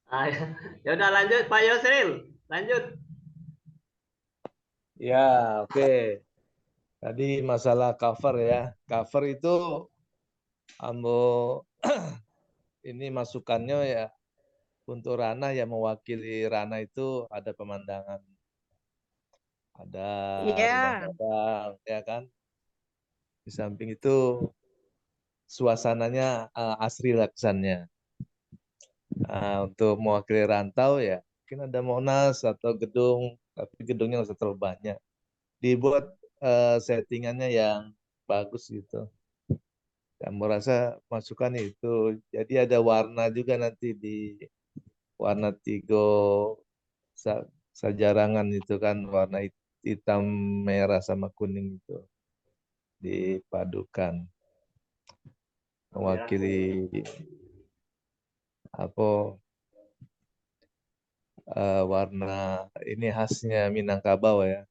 Ah, ya udah lanjut Pak Yusril, lanjut. Ya, oke. Tadi masalah cover ya. Cover itu ambo ini masukannya ya untuk Rana yang mewakili Rana itu ada pemandangan, ada rumah Iya. Gadang, ya kan. Di samping itu suasananya asri laksannya. Untuk mewakili rantau ya, mungkin ada Monas atau gedung, tapi gedungnya nggak usah terlalu banyak. Dibuat settingannya yang bagus gitu. Dan merasa masukan itu. Jadi ada warna juga nanti di warna tigo sa- sajarangan itu kan warna hitam, merah sama kuning itu dipadukan Merah mewakili kuning. apa warna ini khasnya Minangkabau ya.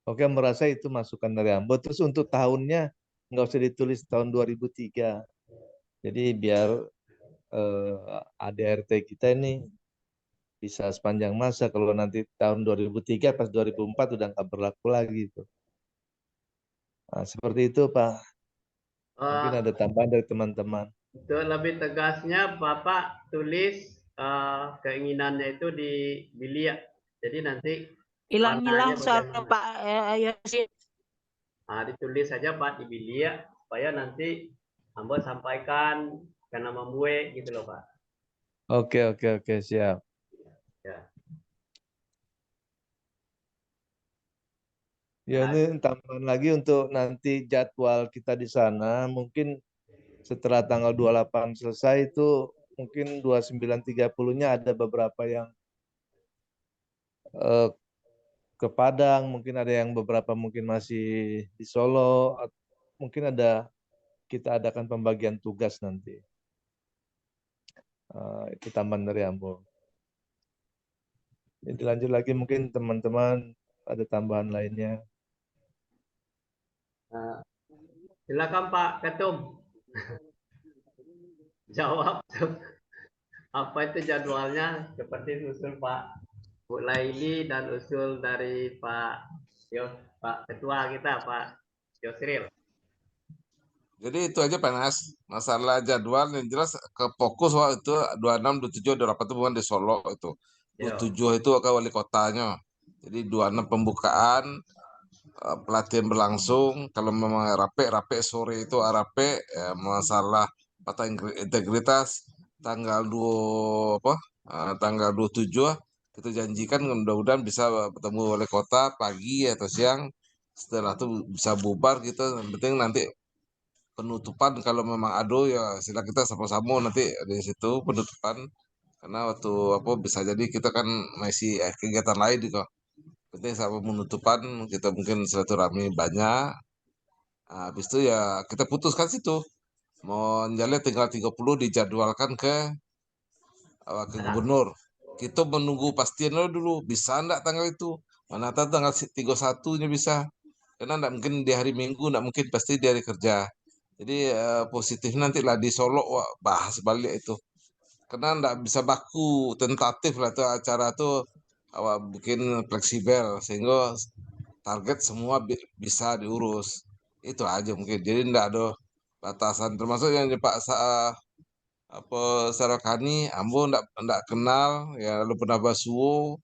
Oke, merasa itu masukan dari Ambo. Terus untuk tahunnya nggak usah ditulis tahun 2003. Jadi biar ADRT kita ini bisa sepanjang masa. Kalau nanti tahun 2003 pas 2004 udah nggak berlaku lagi itu. Nah, seperti itu Pak. Mungkin Eh, ada tambahan dari teman-teman. Untuk lebih tegasnya, Bapak tulis keinginannya itu di bilik. Jadi nanti warnanya Hilang-hilang suara bagaimana? Pak Yosi. Ditulis saja Pak di bilik supaya nanti Ambo sampaikan ke nama Mbue gitu loh Pak. Oke, oke, oke, siap. Ya. Ya Nah, ini tambahan lagi untuk nanti jadwal kita di sana. Mungkin setelah tanggal 28 selesai itu mungkin 29.30-nya ada beberapa yang eh, ke Padang, mungkin ada yang beberapa mungkin masih di Solo, mungkin ada kita adakan pembagian tugas nanti. Itu tambahan dari Ambo. Jadi lanjut lagi mungkin teman-teman ada tambahan lainnya. eh, silakan Pak Ketum jawab apa itu jadwalnya seperti usul Pak Bu Laili dan usul dari Pak Ketua kita Pak Yosril. Jadi itu aja Panas. Masalah jadwal yang jelas ke fokus waktu itu 26, 27, 28 itu bukan di Solo itu. Yo. 27 itu ke wali kotanya. Jadi 26 pembukaan, pelatihan berlangsung. Kalau memang rape sore itu rape, ya, masalah patah integritas tanggal 2 apa? Tanggal 27 kita janjikan mudah-mudahan bisa bertemu wali kota pagi atau siang. Setelah itu bisa bubar gitu. Yang penting nanti penutupan kalau memang ado ya sila kita sama-sama nanti di situ penutupan karena waktu apa bisa jadi kita kan masih kegiatan lain gitu. Penting sama penutupan kita mungkin silaturahmi banyak. Nah, habis itu ya kita putuskan situ mau jalan tinggal 30 dijadwalkan ke Padang. gubernur. Kita menunggu pastian dulu bisa enggak tanggal itu. Mana tahu tanggal 31-nya bisa. Karena enggak mungkin di hari Minggu, enggak mungkin pasti di hari kerja. Jadi positif nanti lah di Solo wah, bahas balik itu. Karena enggak bisa baku tentatif lah tuh acara tuh awak bikin fleksibel sehingga target semua bisa diurus. Itu aja mungkin. Jadi enggak ada batasan termasuk yang Pak apa Sarakani Ambo ndak kenal ya lalu pernah basuo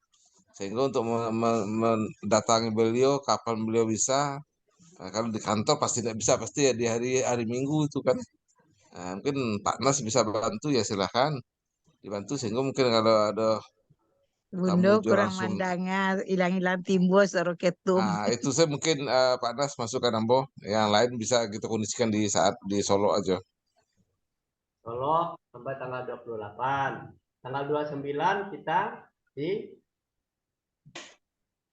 sehingga untuk mendatangi beliau kapan beliau bisa. Nah, kalau di kantor pasti tidak bisa pasti ya di hari hari Minggu itu kan. Nah, mungkin Pak Nas bisa bantu ya silahkan dibantu sehingga mungkin kalau ada Bundo tamu jual kurang langsung. mandangnya hilang-hilang timbul suruh ketum. Nah, itu saya mungkin Pak Nas masukkan Ambo, yang lain bisa kita kondisikan di saat di Solo aja. Solo sampai tanggal 28. Tanggal 29 kita di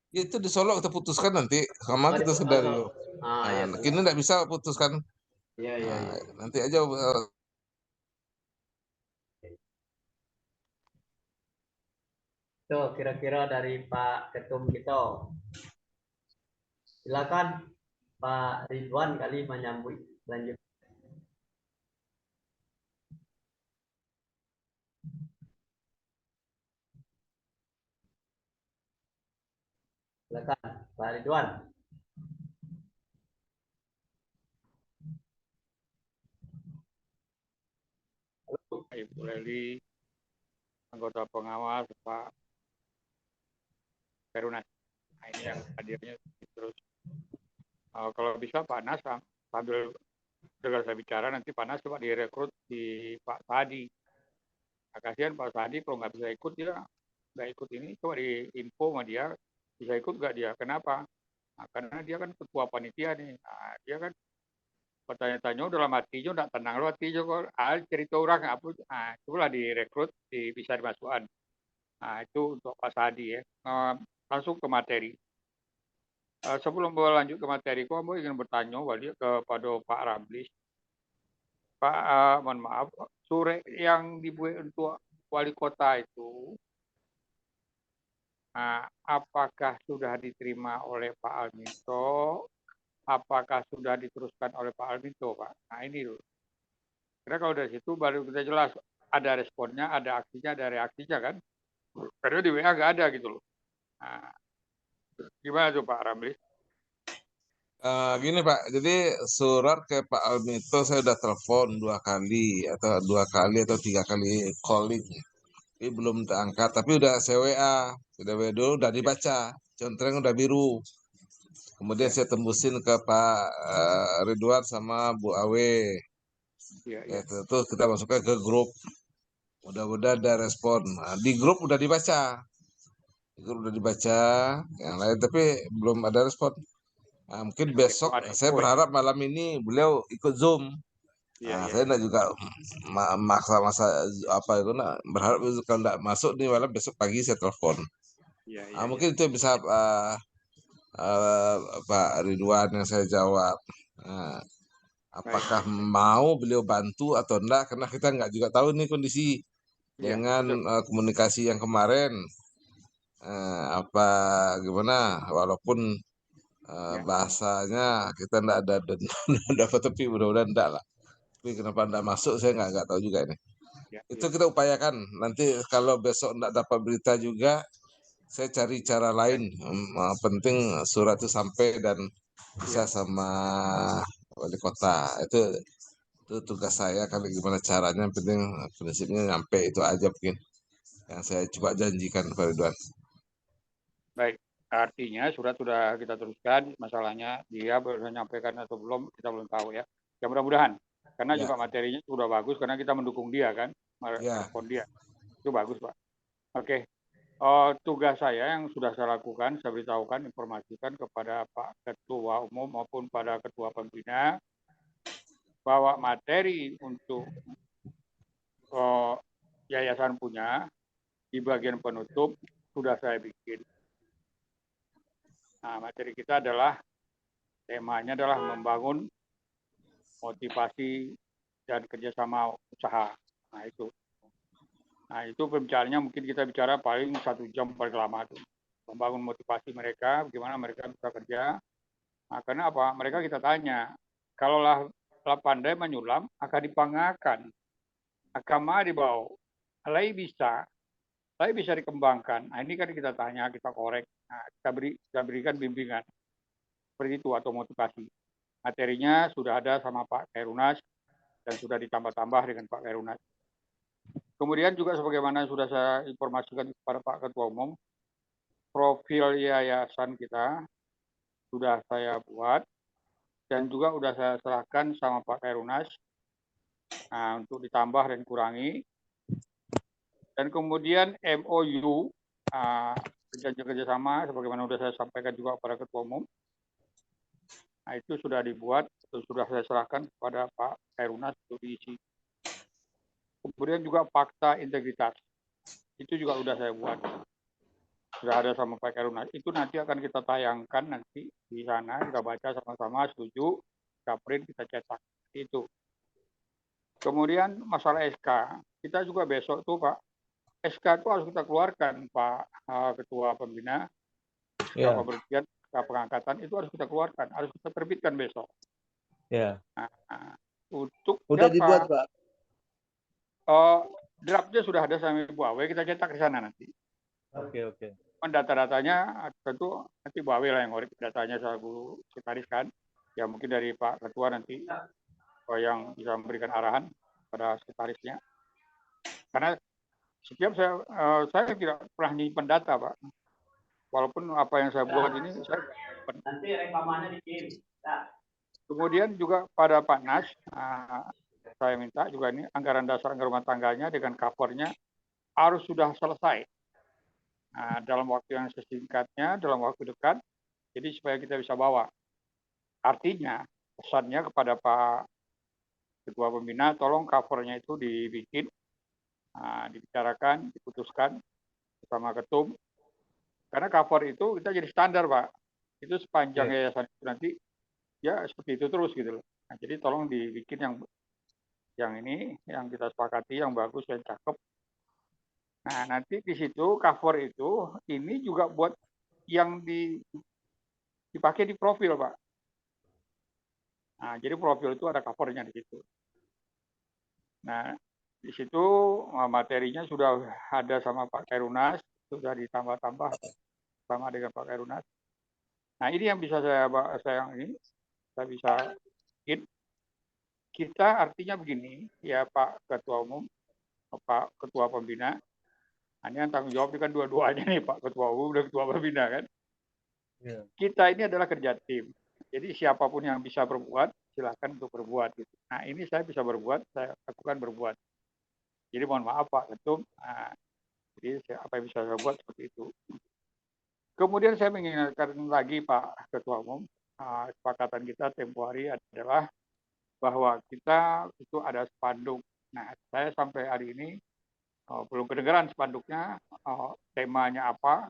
Itu di Solo kita putuskan nanti sama oh, di kita oh, Sedario. iya Nah, kini benar. tidak bisa putuskan. Iya iya Nah, iya. nanti aja Tuh kira-kira dari Pak Ketum kita. Silakan Pak Ridwan kali menyambut lanjut. Pak Ridwan. Ibu Leli, anggota pengawas, Pak Perunas. Nah, ini yang hadirnya terus. Kalau bisa Pak Nas sambil dengar saya bicara nanti Pak Nas coba direkrut di Pak Sadi. Nah, kasihan Pak Sadi kalau nggak bisa ikut dia nggak ikut ini, coba diinfo sama dia bisa ikut nggak dia? Kenapa? Nah, karena dia kan ketua panitia nih. Nah, dia kan bertanya-tanya dalam hatinya udah tenang lo hatinya kok cerita orang apa itulah direkrut bisa dimasukkan. Nah itu untuk Pak Sadi ya. Langsung ke materi. Sebelum lanjut ke materi, kok mau ingin bertanya balik kepada Pak Ramlis. Pak, mohon maaf, surat yang dibuat untuk wali kota itu, apakah sudah diterima oleh Pak Alminto? Apakah sudah diteruskan oleh Pak Alminto, Pak? Nah ini dulu. Karena kalau dari situ baru kita jelas ada responnya, ada aksinya, ada reaksinya kan. Karena di WA nggak ada gitu loh. Nah, gimana tuh Pak Ramli? Gini Pak, jadi surat ke Pak Almito saya udah telepon 2 kali atau 3 kali calling, tapi belum terangkat. Tapi udah saya WA, dulu udah dibaca, contreng udah biru. Kemudian saya tembusin ke Pak Ridwan sama Bu Awe. Ya. Terus kita masukkan ke grup. Mudah-mudahan ada respon. Nah, di grup udah dibaca, yang lain tapi belum ada respon. Nah, mungkin besok saya berharap malam ini beliau ikut Zoom. Saya enggak juga maksa apa itu, berharap kalau enggak masuk nih malam besok pagi saya telepon. Mungkin itu bisa Pak Ridwan yang saya jawab. Apakah mau beliau bantu atau enggak? Karena kita enggak juga tahu nih kondisi dengan komunikasi yang kemarin. Apa gimana? Walaupun bahasanya kita enggak ada dan dapat, tapi mudah-mudahan enggak lah. Tapi kenapa enggak masuk saya enggak tahu juga ini. Itu kita upayakan. Nanti kalau besok enggak dapat berita juga, saya cari cara lain. Penting surat itu sampai dan bisa sama wali kota. Itu tugas saya. Kalau gimana caranya, penting prinsipnya nyampe itu aja mungkin yang saya coba janjikan Pak Ridwan. Baik, artinya surat sudah kita teruskan. Masalahnya dia baru menyampaikan atau belum, kita belum tahu ya. Ya mudah-mudahan, karena juga materinya sudah bagus, karena kita mendukung dia kan, merespon dia. Itu bagus Pak. Oke, tugas saya yang sudah saya lakukan, saya beritahukan, informasikan kepada Pak Ketua Umum maupun pada Ketua Pembina, bahwa materi untuk yayasan punya di bagian penutup sudah saya bikin. Nah, materi kita adalah, temanya adalah membangun motivasi dan kerjasama usaha. Nah itu pembicaraannya mungkin kita bicara paling 1 jam paling lama itu. Membangun motivasi mereka, bagaimana mereka bisa kerja. Nah, karena apa? Mereka kita tanya, kalau lah pandai menyulam, akan dipangakan, akan mah dibawa, lai bisa dikembangkan. Nah, ini kan kita tanya, kita korek, kita berikan bimbingan seperti itu atau motivasi. Materinya sudah ada sama Pak Kairunas dan sudah ditambah-tambah dengan Pak Kairunas. Kemudian juga sebagaimana sudah saya informasikan kepada Pak Ketua Umum, profil yayasan kita sudah saya buat dan juga sudah saya serahkan sama Pak Kairunas untuk ditambah dan kurangi. Dan kemudian MOU, perjanjian kerjasama, sebagaimana sudah saya sampaikan juga kepada Ketua Umum, nah itu sudah dibuat, sudah saya serahkan kepada Pak Kairunas untuk diisi. Kemudian juga fakta integritas, itu juga sudah saya buat. Sudah ada sama Pak Kairunas. Itu nanti akan kita tayangkan nanti di sana, kita baca sama-sama, setuju, kita print, kita cetak. Itu. Kemudian masalah SK, kita juga besok tuh Pak, SK itu harus kita keluarkan Pak Ketua Pembina, SK pemberhentian, SK pengangkatan itu harus kita keluarkan, harus kita terbitkan besok. Ya. Untuk udah siapa? Dibuat Pak. Draftnya sudah ada sama Ibu Awe, kita cetak ke sana nanti. Oke. Mendata-datanya tentu nanti Bu Awi lah yang ngorek datanya selaku sekretaris kan. Ya mungkin dari Pak Ketua nanti yang bisa memberikan arahan pada sekretarisnya. Karena setiap saya tidak pernah nyimpen data, Pak. Walaupun apa yang saya buat ini saya Nanti rekamannya dikirim. kemudian juga pada Pak Nas, saya minta juga ini anggaran dasar anggaran rumah tangganya dengan covernya harus sudah selesai dalam waktu yang sesingkatnya, dalam waktu dekat, jadi supaya kita bisa bawa. Artinya pesannya kepada Pak Ketua Pembina, tolong covernya itu dibikin, dibicarakan, diputuskan bersama ketum. Karena cover itu kita jadi standar, Pak. Itu sepanjang yayasan itu nanti ya seperti itu terus gitu loh. Nah, jadi tolong dibikin yang ini yang kita sepakati yang bagus yang cakep. Nah, nanti di situ cover itu ini juga buat yang dipakai di profil, Pak. Nah, jadi profil itu ada covernya di situ. Nah, di situ materinya sudah ada sama Pak Kairunas, sudah ditambah-tambah sama dengan Pak Kairunas. Nah, ini yang bisa saya bisa bikin. Kita artinya begini, ya Pak Ketua Umum, Pak Ketua Pembina, ini yang tanggung jawab kan dua-duanya nih, Pak Ketua Umum dan Ketua Pembina kan. Kita ini adalah kerja tim. Jadi siapapun yang bisa berbuat, silakan untuk berbuat. Gitu. Nah, ini saya bisa berbuat, saya lakukan berbuat. Jadi mohon maaf Pak Ketum, jadi apa yang bisa saya buat seperti itu. Kemudian saya mengingatkan lagi Pak Ketua Umum, kesepakatan kita tempo hari adalah bahwa kita itu ada spanduk. Nah, saya sampai hari ini belum kedengaran spanduknya, temanya apa,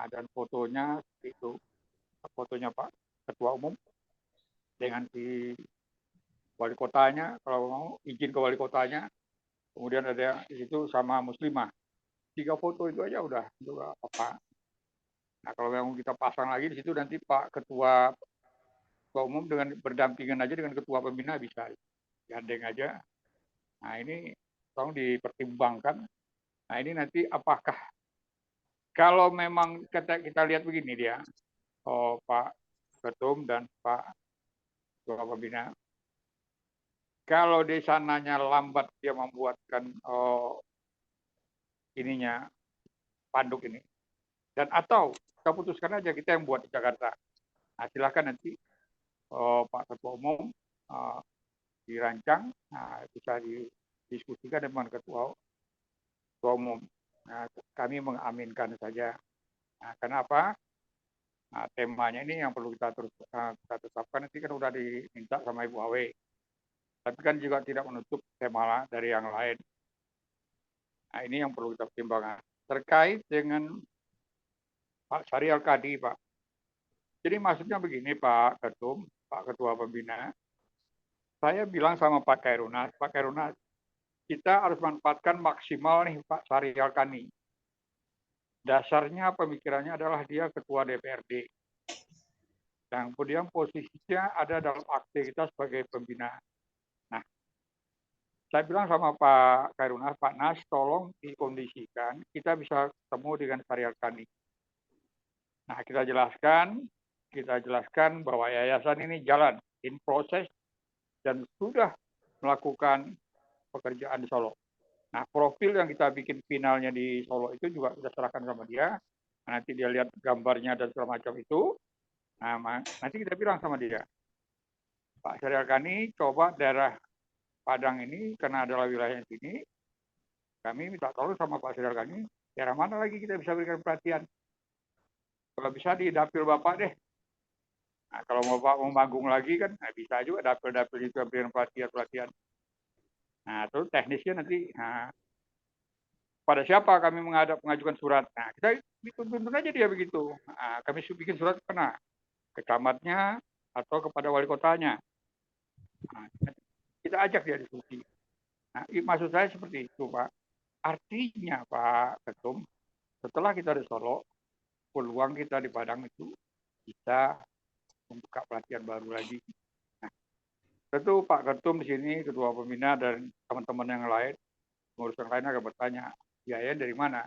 dan fotonya itu fotonya Pak Ketua Umum dengan si wali kotanya, kalau mau izin ke wali kotanya, kemudian ada di situ sama muslimah. 3 foto itu aja udah apa. Nah, kalau memang kita pasang lagi di situ nanti Pak Ketua Umum dengan berdampingan aja dengan Ketua Pembina bisa gandeng aja. Nah, ini tolong dipertimbangkan. Nah, ini nanti apakah kalau memang kita lihat begini dia, Pak Ketum dan Pak Ketua Pembina, kalau di sananya lambat dia membuatkan ininya panduk ini, dan atau kita putuskan aja kita yang buat di Jakarta. Nah, silakan nanti Pak Ketua Umum dirancang, bisa didiskusikan dengan Ketua Umum. Nah, kami mengaminkan saja. Nah, kenapa? Nah, temanya ini yang perlu kita tetapkan, nanti kan udah diminta sama Ibu Awe. Tapi kan juga tidak menutup tema dari yang lain. Nah, ini yang perlu kita pertimbangkan. Terkait dengan Pak Syarial Kadi, Pak. Jadi maksudnya begini Pak Ketum, Pak Ketua Pembina, saya bilang sama Pak Kairunas, kita harus manfaatkan maksimal nih Pak Syarial Kani. Dasarnya pemikirannya adalah dia Ketua DPRD. Dan kemudian posisinya ada dalam aktivitas sebagai pembina. Nah, saya bilang sama Pak Kairunas, Pak Nas, tolong dikondisikan, kita bisa ketemu dengan Syarial Kani. Nah, kita jelaskan bahwa yayasan ini jalan, in proses, dan sudah melakukan pekerjaan di Solo. Nah, profil yang kita bikin finalnya di Solo itu juga kita serahkan sama dia. Nah, nanti dia lihat gambarnya dan segala macam itu. Nah, nanti kita bilang sama dia, Pak Syarial Kani, coba daerah Padang ini, karena adalah wilayah sini, kami minta tolong sama Pak Syarial Kani, daerah mana lagi kita bisa berikan perhatian. Kalau bisa di dapil Bapak deh. Nah, kalau Bapak mau manggung lagi kan, bisa juga dapil-dapil itu berikan pelatihan. Nah, terus teknisnya nanti, pada siapa kami mengajukan surat. Nah, kita tuntun aja dia begitu. Nah, kami bikin surat kena ke camatnya atau kepada wali kotanya. Nah, kita ajak dia diskusi. Nah, maksud saya seperti itu, Pak. Artinya, Pak Ketum, setelah kita di Solo, peluang kita di Padang itu bisa membuka pelatihan baru lagi. Nah, tentu Pak Ketum di sini, Ketua Pembina dan teman-teman yang lain, pengurus yang lain akan bertanya, biaya dari mana?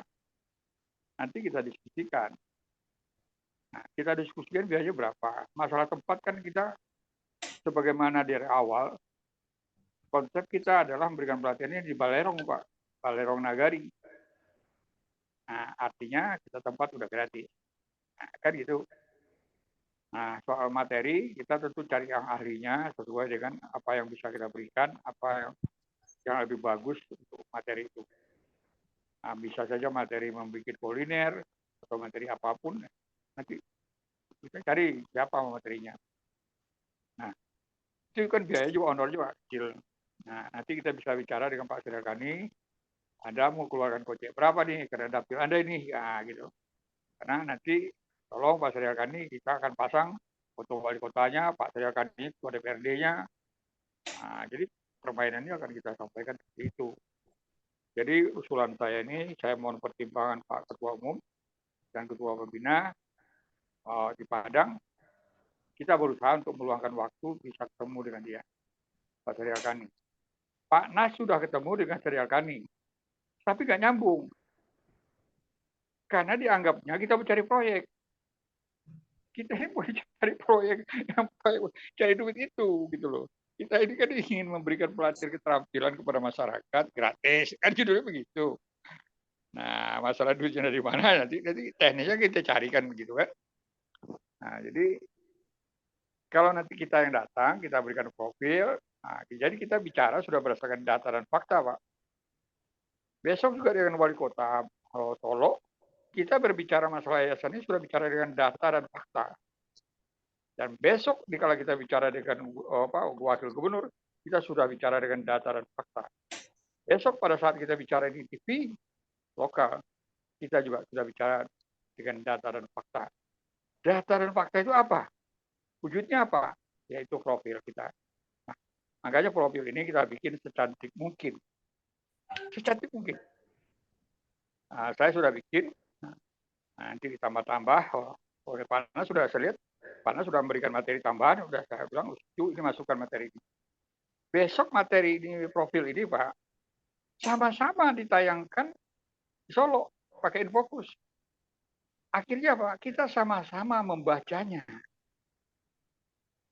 Nanti kita diskusikan. Nah, kita diskusikan biayanya berapa. Masalah tempat kan kita sebagaimana dari awal, konsep kita adalah memberikan pelatihan ini di Balerong, Pak. Balerong Nagari. Nah, artinya kita tempat udah gratis. Nah, kan gitu. Nah, soal materi, kita tentu cari yang ahlinya sesuai dengan apa yang bisa kita berikan, apa yang lebih bagus untuk materi itu. Nah, bisa saja materi membuat kuliner, atau materi apapun. Nanti kita cari siapa materinya. Nah, itu kan biaya juga, honor juga kecil. Nah, nanti kita bisa bicara dengan Pak Suryakani, Anda mau keluarkan kocek berapa nih karena dapil Anda ini, ya gitu. Karena nanti tolong Pak Suryakani kita akan pasang foto wali kotanya, Pak Suryakani, ketua DPRD-nya. Nah, jadi permainannya akan kita sampaikan seperti itu. Jadi usulan saya ini, saya mohon pertimbangan Pak Ketua Umum dan Ketua Pembina di Padang. Kita berusaha untuk meluangkan waktu bisa ketemu dengan dia, Pak Suryakani. Pak Nas sudah ketemu dengan Suryakani, tapi nggak nyambung. Karena dianggapnya kita mencari proyek. Kita ini boleh cari proyek yang cari duit itu, gitu loh. Kita ini kan ingin memberikan pelatihan keterampilan kepada masyarakat gratis, kan judulnya begitu. Nah, masalah duitnya dari mana nanti teknisnya kita carikan begitu kan. Nah, jadi kalau nanti kita yang datang, kita berikan profil, nah, jadi kita bicara sudah berdasarkan data dan fakta, Pak. Besok juga dengan wali kota Solo, kita berbicara masalah yayasan ini sudah bicara dengan data dan fakta. Dan besok kalau kita bicara dengan wakil gubernur, kita sudah bicara dengan data dan fakta. Besok pada saat kita bicara di TV lokal, kita juga sudah bicara dengan data dan fakta. Data dan fakta itu apa? Wujudnya apa? Yaitu profil kita. Nah, makanya profil ini kita bikin secantik mungkin. Secantik mungkin. Nah, saya sudah bikin. Nah, nanti ditambah-tambah. Oleh Pak Nas sudah saya lihat. Pak Nas sudah memberikan materi tambahan. Sudah saya bilang, ini masukkan materi ini. Besok materi ini, profil ini, Pak, sama-sama ditayangkan di Solo pakai Infocus. Akhirnya Pak, kita sama-sama membacanya.